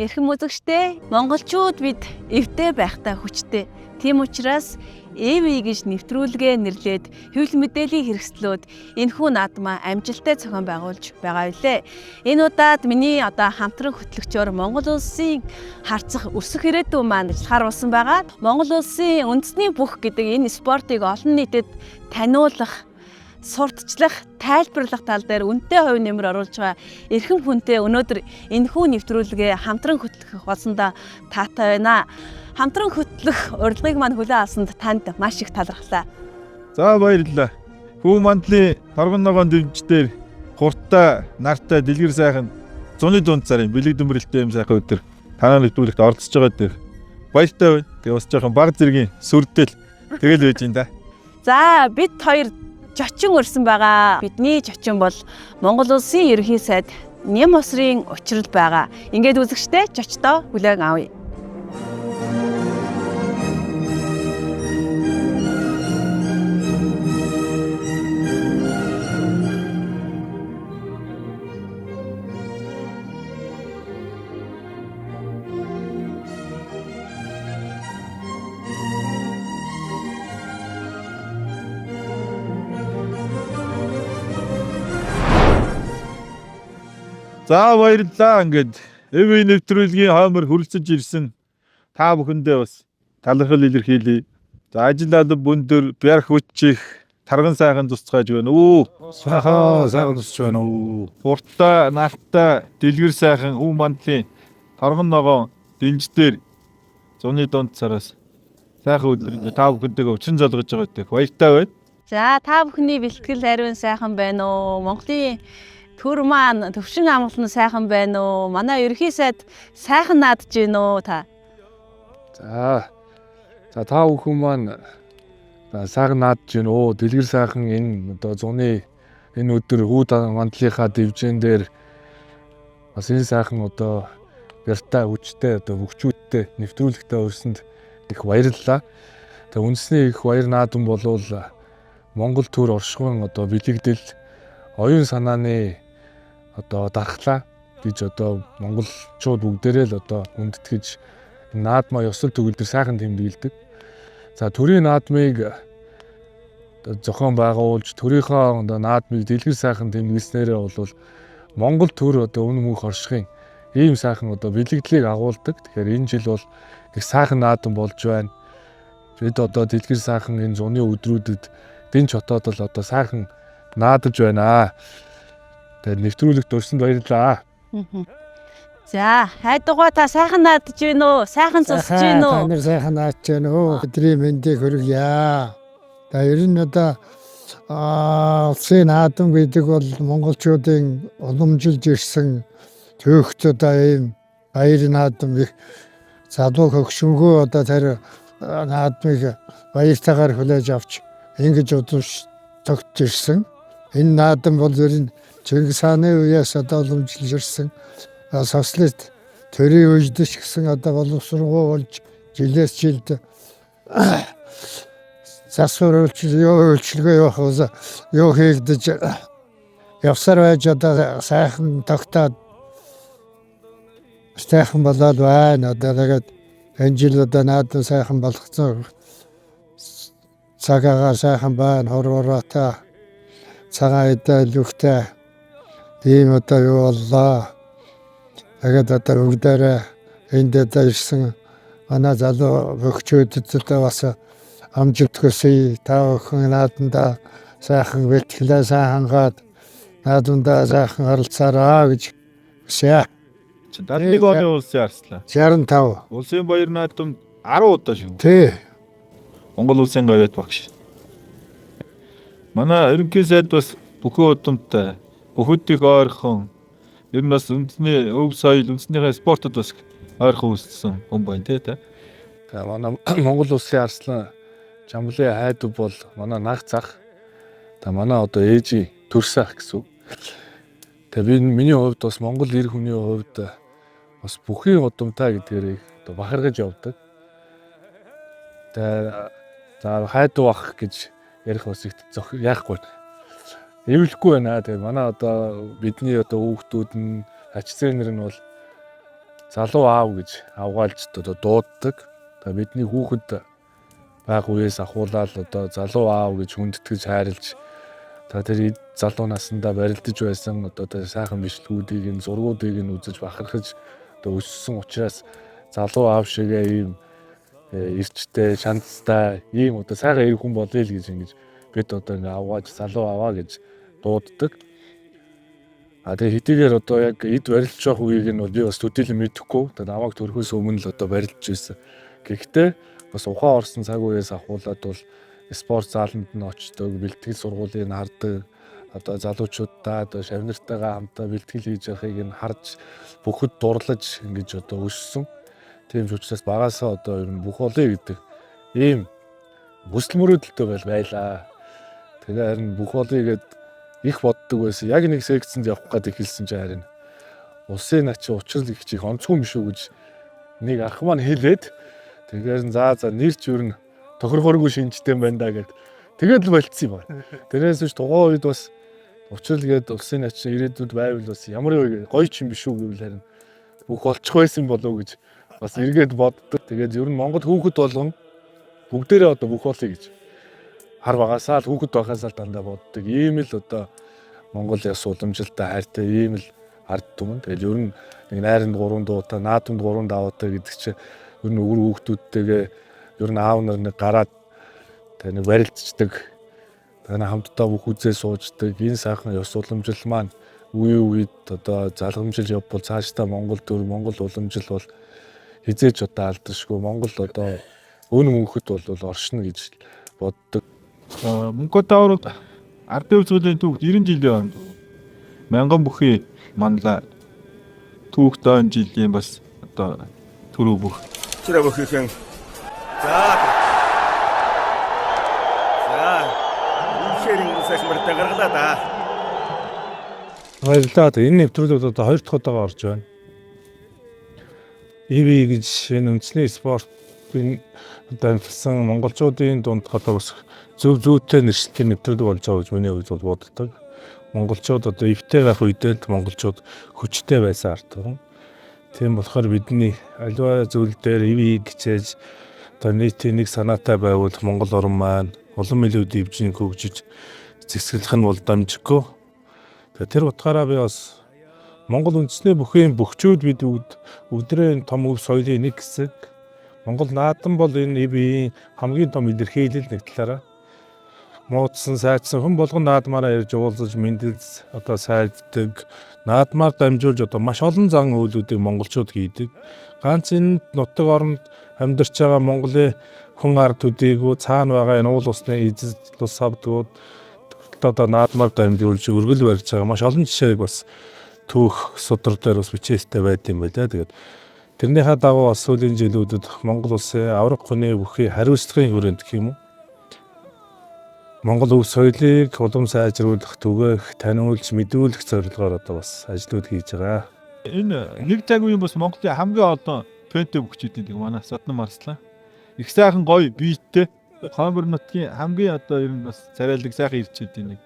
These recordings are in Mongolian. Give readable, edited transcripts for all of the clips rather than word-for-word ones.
Эрхэм үзэгчдээ монголчууд бид эвтэй байхтай хүчтэй. Тийм учраас EV гэж нэвтрүүлгээ нэрлээд хэвлэл мэдээллийн хэрэгслүүд энэхүү наадмаа амжилттай зохион байгуулж байгаа билээ. Энэ удаад миний хамтран хөтлөгчөөр Монгол улсын харцах өсөх ирээдүйн маань ажиллахаар болсон байгаа. Монгол улсын үндэсний бүх гэдэг энэ спортыг олон нийтэд таниулах, сурталчлах, тайлбарлах тал дээр үнэтэй хувь нэмэр оруулж байгаа эрхэм хүнтэй өнөөдөр энэхүү нэвтрүүлгээ хамтран хөтлөх болсондоо таатай байна. Хамтран хөтлөх урилгыг маань хүлээн авсанд танд маш их талархлаа. За баярлалаа. Хүү мандлын торгон ногоон дэмждээр хурдтай, нартай, дэлгэр сайхан зуны дунд царын бэлэг дүмрэлтэй юм сайхан өдөр танаа нэвтрүүлэгт оролцож байгаа дээр баяртай байна. Тэгээ бас жоохон баг зэргийн сүрдэл тэгэл байж юм да. За бид хоёр зочин өрсөн байгаа. Бидний зочин бол Монгол улсын ерөнхий сайд Нэм усрын учрал байгаа. Ингээд үзэгчтэй зочдоо хүлээн авъя. За баярлалаа. Ингээд EV нэвтрүүлгийн хаамар хүрэлцэж ирсэн та бүхэндээ бас талархал илэрхийлье. За ажил алба өндөр бярх хүчих тарган сайхан тусцгааж байна. Сайхан тусч байна. Хурдтай, нартай, дэлгэр сайхан хүү мандлын торгон ногоон дэмждээр зуны дунд цараас сайхан өдөр та бүхэнтэйгээ өчрөн залгаж байгаа гэдэг баяртай байна. За та бүхний бэлтгэл ариун сайхан байна уу? Монголын төр маань төвшин амгалан сайхан байна уу? Манай ерөнхий сайд сайхан наадж байна уу та? За та бүхэн маань сайхан наадж байна уу? Дэлгэр сайхан энэ одоо зуны энэ өдөр хүүд мандлынхаа дивжин дээр бас энэ сайхан одоо бяртай хүчтэй одоо хөгчүүдтэй нэвтрүүлэгтээ өрсөнд их баярлалаа. Тэгээ үндэсний их баяр наадам болвол Монгол төр оршихуйн одоо бэлэгдэл оюун санааны одоо дархлаа гэж одоо монголчууд бүгдээрээ л одоо үндэтгэж наадмаа ёсол төгөлдөр сайхан тэмдэглэдэг. За төрийн наадмыг зохион байгуулж төрийнхөө одоо наадмыг дэлгэр сайхан тэмдэглэснээрээ бол Монгол төр одоо үнэн мөнх оршихын ийм сайхан одоо бэлэгдлийг агуулдаг. Тэгэхээр энэ жил бол их сайхан наадам болж байна. Бид одоо дэлгэр сайхан энэ зуны өдрүүдэд дэнч хотоод л одоо сайхан наадаж байна. Тэгээд нэвтрүүлэгт өрсөнд баярлалаа. За хайдугаа та сайхан наадж байна уу? Сайхан цусж байна уу? Та нар сайхан наадж байна уу? Бидний мэндийг хүргье. За ер нь одоо улсын наадам гэдэг бол монголчуудын уламжилж ирсэн төөхт одоо ийм баяр наадам их залуу хөгшөнгөө одоо тэр наадмыг баяртайгаар хүлээж авч ингэж удамш тогтж ирсэн. Энэ наадам бол ер нь Чингис хааны үеэс одоо уламжилж ирсэн социалист төрийн үед ч гэсэн одоо боловсроо болж жилээс жилд засвар үйлчлэгээ юу хийгдэж явсаар байж одоо сайхан тогтоод сайхан болоод байна. Одоо тэгээд энэ жил одоо наадам сайхан болгоцсон. Цагаагаар сайхан байна. Хорвоотой цагаан идэлвхтэй ийм одоо юу боллоо. Тэгээд одоо бүгдээрээ энд одоо ирсэн манай залуу хөгчүүдэд одоо бас амжилт хүсье. Та бүхэн наадамдаа сайхан бэлтгэлээ сайн хангаад наадамдаа сайхан оролцоорой гэж хүсье. 71 оны улсын арслаа. 65. Улсын баяр наадам 10 удаа шүү. Тий. Монгол улсын говьд багш. Манай ерөнхий сайд бас бүхэн удамтай, бүхэддийг ойрхон, ер нь бас үндэсний өв соёл, үндэснийхээ спортод бас ойрхон үүссэн хүн байна тий. Тэгээ манай Монгол улсын арслан Жамблын хайдуу бол манай наг зах. Тэгээ манай одоо ээжи төрсөх гэсэн. Тэгээ миний хувьд бас Монгол эр хүний хувьд бас бүхийн удамтай гэдгээр одоо бахаргаж явдаг. Тэгээ за хайдуу бах гэж ярих бас их яахгүй. Эвлэхгүй байна. Тэгээ манай одоо бидний одоо хүүхдүүд нь ачцэнэр нь бол залуу аав гэж авгаалж одоо дууддаг. Одоо бидний хүүхэд байх үеэс ахуулаад одоо залуу аав гэж хүндэтгэж хайрлж тэр залуу наснда барилдаж байсан одоо сайхан бичлэгүүдийг нь зургуудыг нь үзэж бахархаж одоо өссөн учраас залуу аав шигээ ийм эрчтэй, шанцтай ийм одоо сайхан эр хүн болъё л гэж ингэж бид одоо ингээ авгааж залуу аваа гэж дууддаг. Тэгээ хэдийгээр одоо яг эд барилж явах үеийг нь би бас төдийлөн мэдэхгүй. Тэгээ намайг төрөхөөс өмнө л одоо барилж байсан. Гэхдээ бас ухаан орсон цаг үеэс ахуулаад бол спорт зааланд нь очдог, бэлтгэл сургуулийг хардаг. Одоо залуучуудаа одоо шавнартайгаа хамтаа бэлтгэл хийж явахыг нь харж бүхэд дурлаж ингэж одоо өссөн. Тийм ч учраас багасаа одоо ер нь бүх олё гэдэг ийм бүсэл мөрөөдөлтөй байлаа. Тэгээ харин бүх олё гээд их боддог байсан. Яг нэг секцэнд явах гээд эхэлсэн чинь харин улсын начи учрал их чих онцгүй юм шүү гэж нэг ах маань хэлээд тэгэхээр за нэр ч ер нь тохирохоргүй шинжтэй юм байна да гэд тэгээд л болцсон юм байна. Тэрээс ч тухайн үед бас учрал гээд улсын начи ирээдүйд байвал бас ямар гоё ч юм биш үү гэвэл харин бүх олчих байсан болов гэж бас эргээд боддог. Тэгээд ер нь Монгол хүүхэд болгон бүгдээрээ одоо бүх олё гэж хар багасаа л хүүхэд байхасаа л дандаа боддог. Ийм л одоо Монголын яс уламжилтай хайртай ийм л ард түмэн. Тэгээд ер нь нэг найранд 3 дуутай, наадамд 3 даваатай гэдэг чинь ер нь өвөр хүүхдүүдтэйгээ ер нь аав нар нэг гараад тэгээд нэг барилдчихдаг. Тэгээд хамтдаа бүх үзээ сууждаг. Энэ сайхан яс уламжил маань үе үед одоо залгамжил явбал цаашдаа Монгол төр Монгол уламжил бол хизээч одоо алдашгүй. Монгол одоо өн мөнхөд бол оршино гэж боддог. Мөнгөдөө ардын үзүүлэлтийн түүхт 90 жилийн мянган бүхий манлаа түүхт он жилийн бас одоо түрүү бүх чирээ бүхийхэн шэрийн үсэх мөртөө гаргалаа да. Баярлалаа. Энэ нэвтрүүлэгт одоо 2 дахь удаага орж байна. EV гэж энэ үндэсний спортын одоо амьдсан монголчуудын дунд одоо бас зөв зүйтэй нэршилтийн нэвтрүүлэг болж байгаа гэж миний хувьд бол боддог. Монголчууд одоо эвтэй байх үедээ л монголчууд хүчтэй байсан ард туран. Тийм болохоор бидний аливаа зүйл дээр EV гэжээж одоо нийтийн нэг санаатай байвал Монгол орн маань улам илүү дэвжин хөгжиж зэсгэлэх нь бол дамжиггүй. Тэр утгаараа би бас Монгол үндэсний бүхэн бөхчүүд бид өдрөө том өв соёлын нэг хэсэг. Монгол наадам бол энэ EV-ийн хамгийн том илэрхийлэл нэг талаараа. Муудсан сайдсан хүн болгон наадмаараа ирж уулзаж мэндэлж одоо сайддаг. Наадмаар дамжуулж одоо маш олон зан үйлүүдийг монголчууд хийдэг. Ганц энэ нутаг оронд амьдарч байгаа Монголын хүн ард төдийгүй цаана байгаа энэ уул усны эзэс тус савдгууд одоо наадмаар дамжуулж өргөл барьж байгаа маш олон жишээг бас түүх судар дээр бас бичээстэй байт юм байна. Тэгээд тэрнийхээ дагуу бас сүүлийн жилүүдэд Монгол улсын аврах хүний бүхий хариуцлагын хүрээнд гэх юм уу Монгол өв соёлыг улам сайжруулах, түгээх, таниулж, мэдүүлэх зорилгоор одоо бас ажлууд хийж байгаа. Энэ нэг цаг үеийн бас Монголын хамгийн олон пентэй бүхчүүдийн нэг манай Содном Марслаа. Их сайхан гоё биеттэй Хомбор нутгийн хамгийн одоо ер нь бас царайлаг сайхан ирчүүдийн нэг.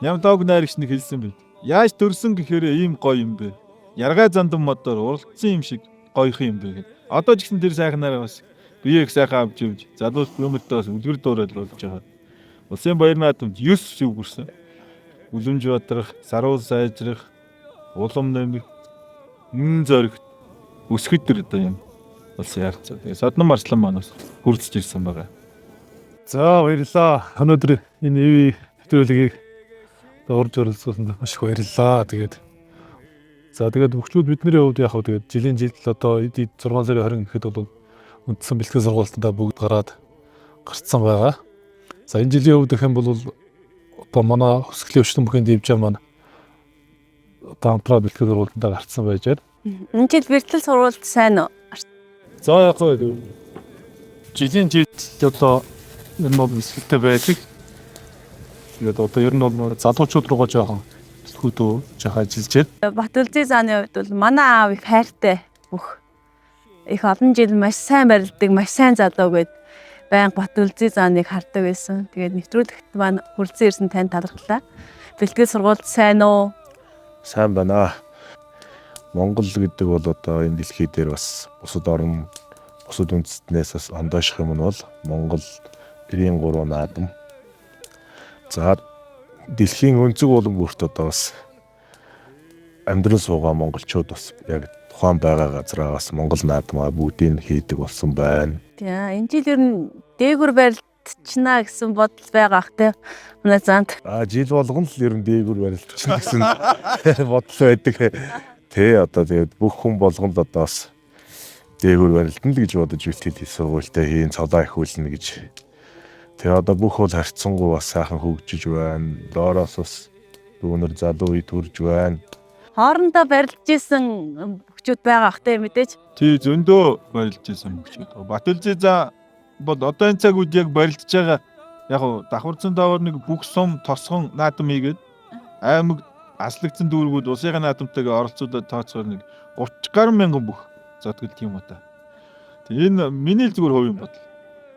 Ямдаг найрагч нэг хэлсэн байт. Яаж төрсөн гэхээр ийм гоё юм бэ? Яргай зандан модоор уралдсан юм шиг гоёх юм бэ гэдэг. Одоо ч гэсэн тэр сайхнаараа бас бие их сайхан авч явж, залуус бөөмөртөөс үлгэр дуурал болж байгаа. Улсын баяр наадамд 9 шив хүрсэн. Үлэмж бадрах, саруул сайжрах, улам нэмэх, зоригт өсгөд төр одоо юм. Улсын ярц. Тэгээ Содном Марслан манаас хүрэлцэж ирсэн байгаа. За баярлалаа. Өнөөдөр энэ EV нэвтрүүлгийг урьж оролцуулсанд маш их баярлалаа. Тэгээд бүгчүүд бидний хувьд яг тэгээд жилийн жил одоо 6 сарын 20 гэхэд бол үндсэн бэлтгэл сургалтандаа бүгд гараад гарцсан байгаа. За энэ жилийн хувьд гэх юм бол одоо манай хөсгөлийн өчтөн бүхэн дивжин маань одоо хамтраа бэлтгэл сургалтандаа гарцсан байж байна. Энэ жил бэлтгэл сургалт сайн уу? За яг гоо жилийн жил одоо энэ бол хэсэгтэй байдаг. Тэгээд одоо ер нь бол залуучууд руугаа жоохон хөдөө жоохон ажиллаж байна. Батүлзий зааны хувьд бол манай аав их хайртай бүх. Их олон жил маш сайн барилдаг, маш сайн залуу гэд байнга Батүлзий зааныг хардаг байсан. Тэгээд нэвтрүүлэгт маань хүрэлцэн ирсэн танд талархлаа. Бэлтгэл сургалт сайн уу? Сайн байна. Монгол гэдэг бол одоо энэ дэлхий дээр бас бусад орн, бусад үндэстнээс бас ондооших юм нь бол Монгол 93 наадам. За дэлхийн өнцөг болон бүрт одоо бас амьдрал суугаа монголчууд бас яг тухайн байгаа газраа бас Монгол наадмаа бүгдийг хийдэг болсон байна. Тийм. Энэ жил ер нь дээгүр барилтчна гэсэн бодол байгаа ах те. Манай занд. Жил болгон л ер нь дээгүр барилтчна гэсэн бодол байдаг. Тэ одоо тэгээд бүх хүн болгон л одоо бас дээгүр барилтна л гэж бодож үлдээд сургуультай хийн цолоо ихүүлнэ гэж. Тэгээ одоо бүх хөл харьцангуй бас сайхан хөгжиж байна. Доороос бас дүүнэр залуу үе төрж байна. Хоорондоо барилж исэн хөгчүүд байгаа ах те мэдээж. Тий зөндөө барилж исэн хөгчүүд. Батүлзээ за бол одоо энэ цаг үед яг барилдж байгаа яг давхарцсан доогоор нэг бүх сум тосгон наадам хийгээд аймаг аслагдсан дүүргүүд улсын наадамтайгаа оролцуулаад тооцоогоор нэг 30 гаруй мянган бүх зодгол тийм үү та. Тэгээ энэ миний зүгээр хувийн бодол.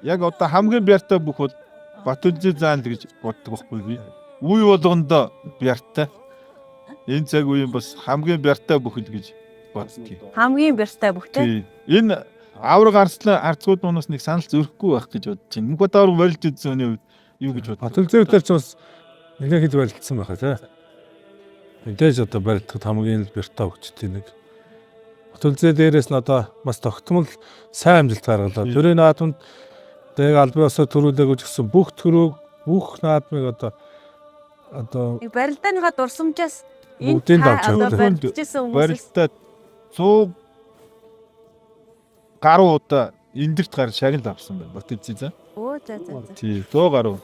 Яг одоо хамгийн бяртай бүх бол Батүлзээ заан л гэж боддог байхгүй би. Үе болгондоо бяртай. Энэ цаг үеийн бас хамгийн бяртай бүх л гэж боддгийг. Хамгийн бяртай бүх те. Тий. Энэ авраг арслан арцгууд мунаас нэг санал зөрөхгүй байх гэж бодож байна. Мөнх Баатар барилж үзсэн хүний үед юу гэж боддог? Батүлзээ дээр ч бас нэлээд хэд барилдсан байхаа тий. Мэдээж одоо барилдахад хамгийн бэртаа хөгжтэй нэг. Батүлзээ дээрээс нь одоо бас тогтмол сайн амжилт гаргалаа. Төрийн наадамд яг албан ёсоор төрүүлээг үзсэн бүх төрөг бүх наадмыг одоо Барилдааныхаа дурсамжаас бүгдийн давж авдаг. барилжсэн хүмүүс Барилтаа 100 гаруй удаа эндэрт гар шагнал авсан байна. Батүлзээ за. Оо за. Тий 100 гаруй.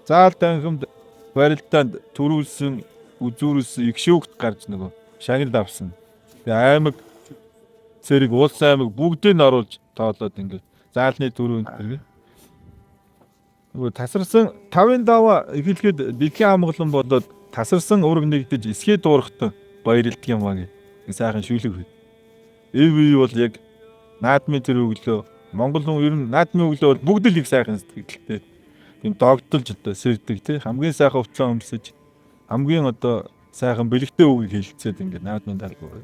Заал данхимд барилтаанд төрүүлсэн үзүүрэлсэн их шүүгт гарч нөгөө шагнал авсан. Тэгээ аймаг цэрэг улс аймаг бүгдийг нь оруулж тоолоод ингээд заалны төрөнд тэрэг. Нөгөө тасарсан 5-ын даваа эхлэхэд дэлхийн амгалан болоод тасарсан ураг нэгдэж эсгээ дуурахтаа баярлдаг юм аа гэх сайхан шүлэг бай. ЭВ бол яг наадмын тэр өглөө Монгол хүн ер нь наадмын өглөө бол бүгд л их сайхан сэтгэлтэй. Тийм догдолж одоо сэрдэг тий хамгийн сайхан хувцас өмсөж хамгийн одоо сайхан бэлэгтэй үгийг хэлцээд ингээд наадмын талбар.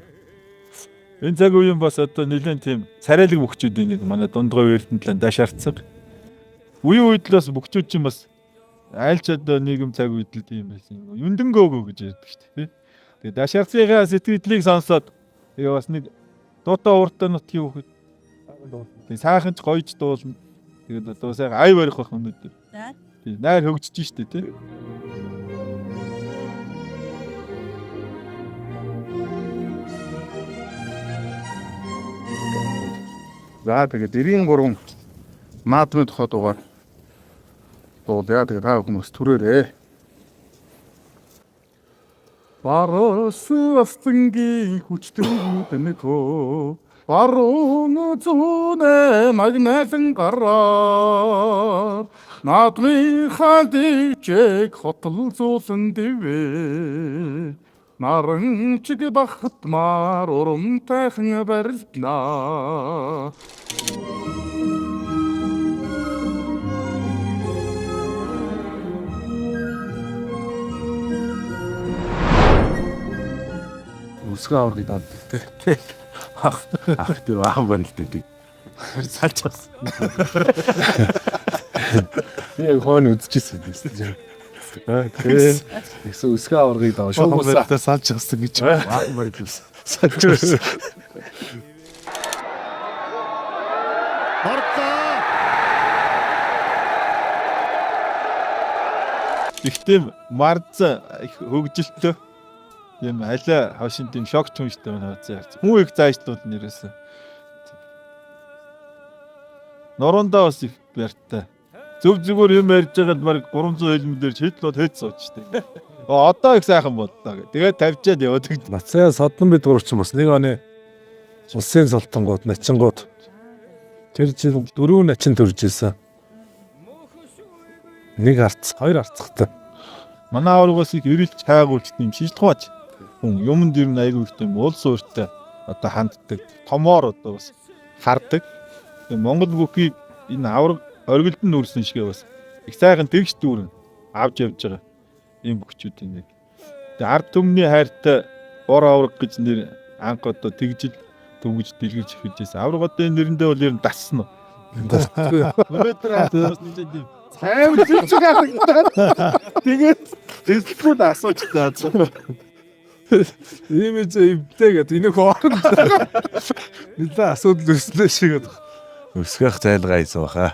Энэ цаг үеийн бас одоо нэлээд тийм царайлаг бөхчүүдийн нэг манай дундгой эрдэнэтлэн дашаарцаг. Үеийн үед л бас бөхчүүд чинь бас айлч одоо нийгэм цаг үед л тийм байсан. Юндэнгөөгөө гэж ярьдаг шүү дээ. Тэгээ дашаарцгийнхаа сэтгэлдлийг сонсоод тэгээ бас нэг дуутай ууртай нутгийн хүүхэд тэгээ сайханч гоёж дуулна. Тэгээд одоо сайхан ай барих байх өнөдөө. Тийм найр хөгжиж штэ тий. За тэгээд 93 наадмын тухай дугаар дуулаа. Тэгээд та хүмүүс түрээрээ. Баруус астынгийн хүчтэй тэнэхөө баруун зүүнэ магнитын гараар наадмын хадичэг хотолзуулсан дэвэ наран чиг бахтмаар урамтайхан барилднаа. Үсгээ аврагыг даад тий. Ах тэр ахан барилддаг. Салчаас. Би яг хойно үзчихсэн юм. Тэгээд эсвэл үсгээ аврагыг даа шууд Барилдаа салчаас гэж ахан барилдсан. Салчаас. Гэхдээ марз их хөгжилтөө юм аля хавшин тийм шок түнштэй байна хавцаа ярьж. Хүн их заажлууд нь ерөөсөө. Норондоо бас их бяртай. Зөв зүгээр юм ярьж байгаад баг 300 хэлмээр шийдлүүд хэд сууж штэ. Одоо их сайхан боллоо гэ. Тэгээд тавьчаад яваад. Нацаа содон бид гурвч бас нэг оны улсын султангууд, начингууд тэр жил 4 начин төрж ирсэн. Нэг арц, хоёр арцгатай. Манай аваргаас их эрэлж хайгуулт юм шийдлгооч. Хүн юмд ер нь айгүй их юм уул суурьтай одоо ханддаг. Томоор одоо бас хардаг. Монгол бүхий энэ авраг оргилд нь үрсэн шигээ бас их сайхан тэгш дүүрэн авч явж байгаа юм бүхчүүд энэ. Тэгээ ард түмний хайртай бор авраг гэж нэр анх одоо тэгжил төвгж дэлгэрч хэлжсэн. Авраг одоо энэ нэрэндээ бол ер нь дасна. Өнөөдөр Сайн зүг яах. Тэгээд дэсгүй асууж таа. Имиж эвтэйгээд энэ хооронд нэлээ асуудал өснө шиг. Өсгөх зайлгаа хийсэн баха.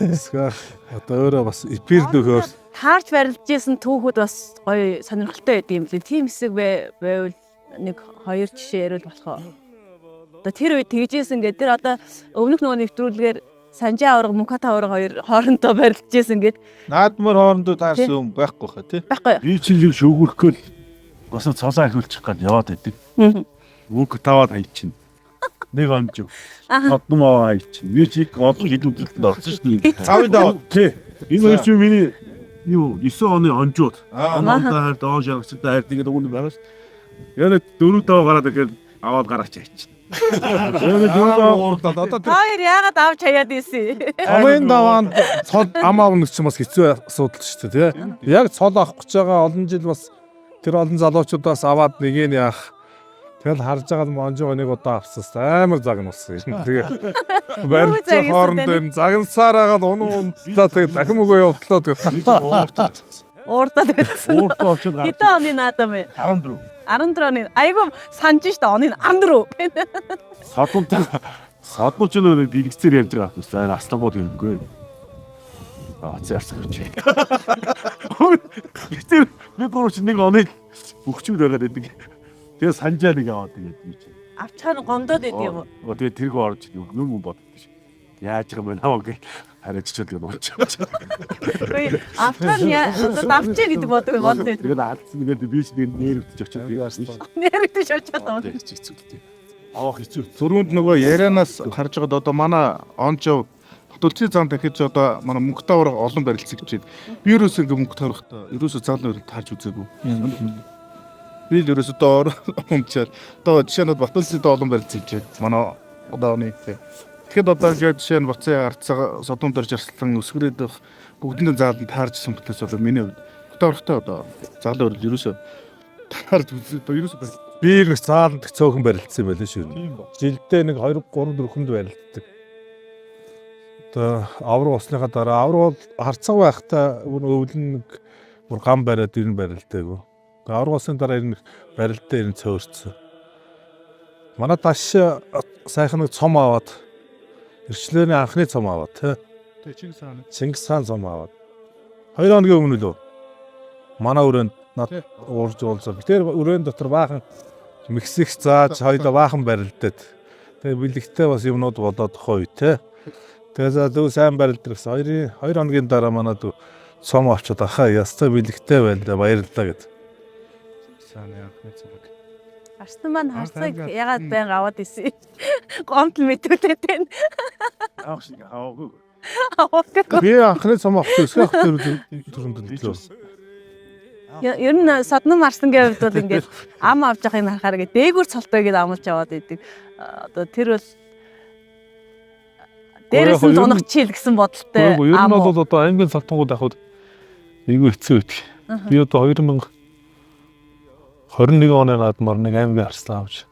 Өсгөх одоо өөрөө бас эпир нөхөр Хаарч барилжсэн түүхүүд бас гоё сонирхолтой байд юм лээ. Тийм хэсэг байвал нэг хоёр жишээ ярил болох. Одоо тэр үед тэгжсэн гэдэг. Тэр одоо өмнөх нөгөө нэвтрүүлгээр Санжаа авраг Мөнхбат авраг хоёр хоорондоо барилжсэн гэд. наадмар хоорондоо таарсан юм байхгүй хаа тий. Байхгүй. Би чинь юу шүүгүрхэл бас цолоо ахиулчих гээд яваад байдаг. Мөнгө таваад хайчихна. Нэг амжиг. Одном аваа хайчихна. Би чиг олон хилүүдэлд орсон шүү дээ. Цавын даа. Тий. Энэ хоёр чинь миний юу 9 оны онжууд. Аа. Оноо доо шаргацтай хайр тэгээд өгнө байгаа шүү. Яг 4 даваа гараад ирэхэд аваад гараач хайчихна. Яг одоо Хоёр яагаад авч хаяад ийсэн? Томын даваанд цол ам аавнах чинь бас хэцүү асуудал шүү дээ тий. Яг цол авах гэж байгаа олон жил бас тэр олон залуучуудаас аваад нэг нь яах. Тэгэл харж байгаа л монжоо нэг удаа авсаас амар загнуулсан юм. Тэгээ барилцаа хооронд энэ загнасаар агаад унаа тэгээ дахин өгөө явууллаа тэгээ. Уурдаад байсан. Уурдаа очоод Хэдэн оны наадам вэ? 14. 14 оны. Айгу санаж штэ оны 14. Садмуу ч нэг дэлгэцээр явж байгаа хүмүүс аа аслабууд юмгүй. Заарсан гэж. Тэр би гооч нэг оны бүхчүүд байгаад байдаг. Тэгээ санжаа нэг аваад тэгээд би чи. Авчаар гомдоод байд юм уу? Тэгээд тэргөө орж юм боддог ш. Яаж байгаа юм хамаа гэ хараач тэгээд уучаач. Үгүй авчаар одоо давчээ гэдэг бодог гол дээ. Тэгээд алдсан нэгэд би ч нэг нэрвдэж очиод би гарсан. Нэрвдэж очиод байна. Авах хэцүү. Зөрүүнд нөгөө ярианаас харж байгаад одоо манай онжоо Дулцын зам дахиж одоо манай мөнгө тавар олон барилцсан гэж байна. Би ерөөсөө ингээ мөнгө таврахтаа ерөөсөө заалны өрөнд таарч үзээгүй. Би л ерөөсөө доор өмчээр одоо жишээнүүд Батулсын олон барилцсан гэж байна. Манай одооны тэгэхэд одоо ингээд жишээ нь Буцын арцаа содон дорж арслан өсгөрөөд бүгдэнд зааланд таарчсан бүтээс бол миний хувьд таврахтаа одоо заалны өрөнд ерөөсөө таарч үзээ ерөөсөө Би нэг зааланд цөөхөн барилдсан байлаа шүү. Жилдээ нэг 2 3 4-нд барилддаг. Одоо авраг усныхаа дараа авраг харцаг байхдаа өвлөн нэг бүр гам бариад ирнэ барилдаагүй. Тэгээ авраг усны дараа ирнэ барилдаа ирнэ цөөрцсөн. Манай таш сайхан нэг цом аваад ирчлээний анхны цом аваад тий. Чингис хаан цом аваад 2 хоногийн өмнө лөө манай өрөөнд над уурж уулзаа. Тэр өрөөнд дотор баахан миксих зааж хоёулаа баахан барилдаад. Тэгээ бэлэгтэй бас юмнууд болоод хой тий. Тэгээ зөв сайн барилд гэсэн 2 хоногийн дараа манай дүү цом авчаад ахаа ястай бэлэгтэй байлаа баярлалаа гэд. сайн яах вэ? Арсан маань харцаг ягаад байнга аваад исэн. Гомтл мэдүүлээд байна. Авах шиг аваагүй. Аваагүй. Би анхны цом авах өсгөх төрөнд төлөө. Ер нь содном арсангийн хувьд бол ингээд ам авч явахыг харахаар ингээд дээгүүр цолтой гэдээ амлаж аваад идэг. Одоо тэр бол дээрээс нь дунагчил гэсэн бодолтой. Ер нь бол одоо аймгийн салтангууд авахд айгүй хэцүү байдаг. Би одоо 2021 оны наадмаар нэг аймгийн арслан авч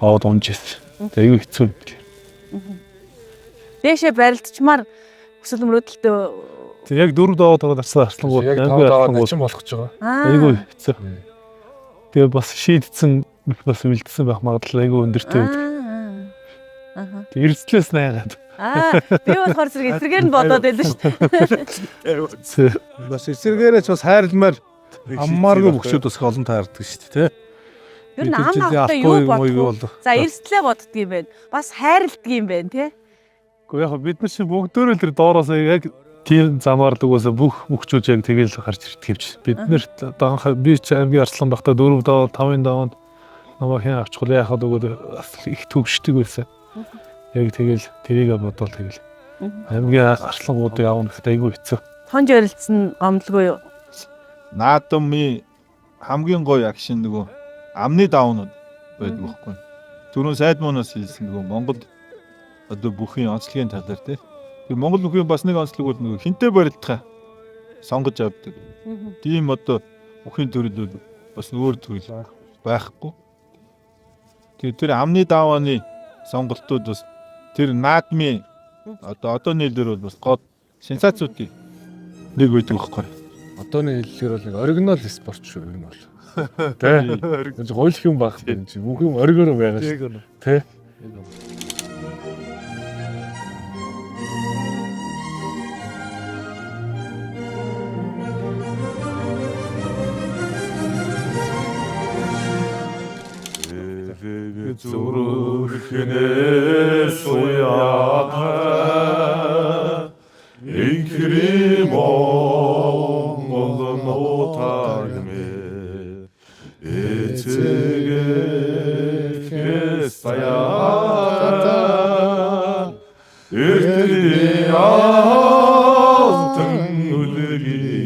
аваад унж ирсэн. Тэгээ айгүй хэцүү байдаг. Дээшээ барилдчмаар өсөл мөрөөдөлтөө Тэг яг 4 даваад байгаа арслангууд аймгийн арслангууд болох гэж байгаа. айгүй хэцүү. Тэгээ бас шийдсэн бас үлдсэн байх магадлал айгүй өндөртэй байдаг. Тэг эрсдлээс найгаад. би болохоор зэрэг эсрэгээр нь бодоод байлаа шүү дээ. Бас эсэргээрээ ч бас хайрламаар аммааргүй бөхчүүд бас олон таардаг шүү дээ тий. Ер нь ам авахтай юу бодох вэ? За эрсдлээ боддөг юм байна. Бас хайрладаг юм байна тий. Гэхдээ яг бид нар шиг бүгдөө л тэр доороос яг тийм замаар л угаасаа бүх мөхчүүд яг тэгэл гарч ирдэг юмч. Бид нэр одоо би ч аймгийн арслан багтаа 4 даваа 5 даваад намайг хэн авчихвал яхад өгөөд их төгшдөг байсан. Яг тэгэл тэрийг бодвол тэгэл аймгийн арслангуудыг аавна гэхэд айгүй хэцүү. Тонж ярилцсан гомдлгүй юу? Наадмын хамгийн гоё акшн нөгөө амны давнууд байдаг байхгүй. Түрүүн сайдмоноос хэлсэн нөгөө Монгол одоо бүхний онцлогийн талаар тий. Тэр Монгол бүхний бас нэг онцлог бол нөгөө хинтээ барилдахаа сонгож авдаг. Тийм одоо бүхний төрөл бас өөр төрөл байхгүй. Тэгээд тэр амны давааны сонголтууд бас тэр наадмын одоо нэлээр бол бас гол сенсацуудын нэг байдаг байхгүй. Одооны хэллэгээр бол нэг оригинал спорт шүү энэ бол. Тэ. Гэж гойлох юм баг юм чи бүх юм оригоор байгаа шүү. Тэ. зүрхнээ суяата инкри монгол нотагме эцэгэ хэсаяата эртний алтан үлги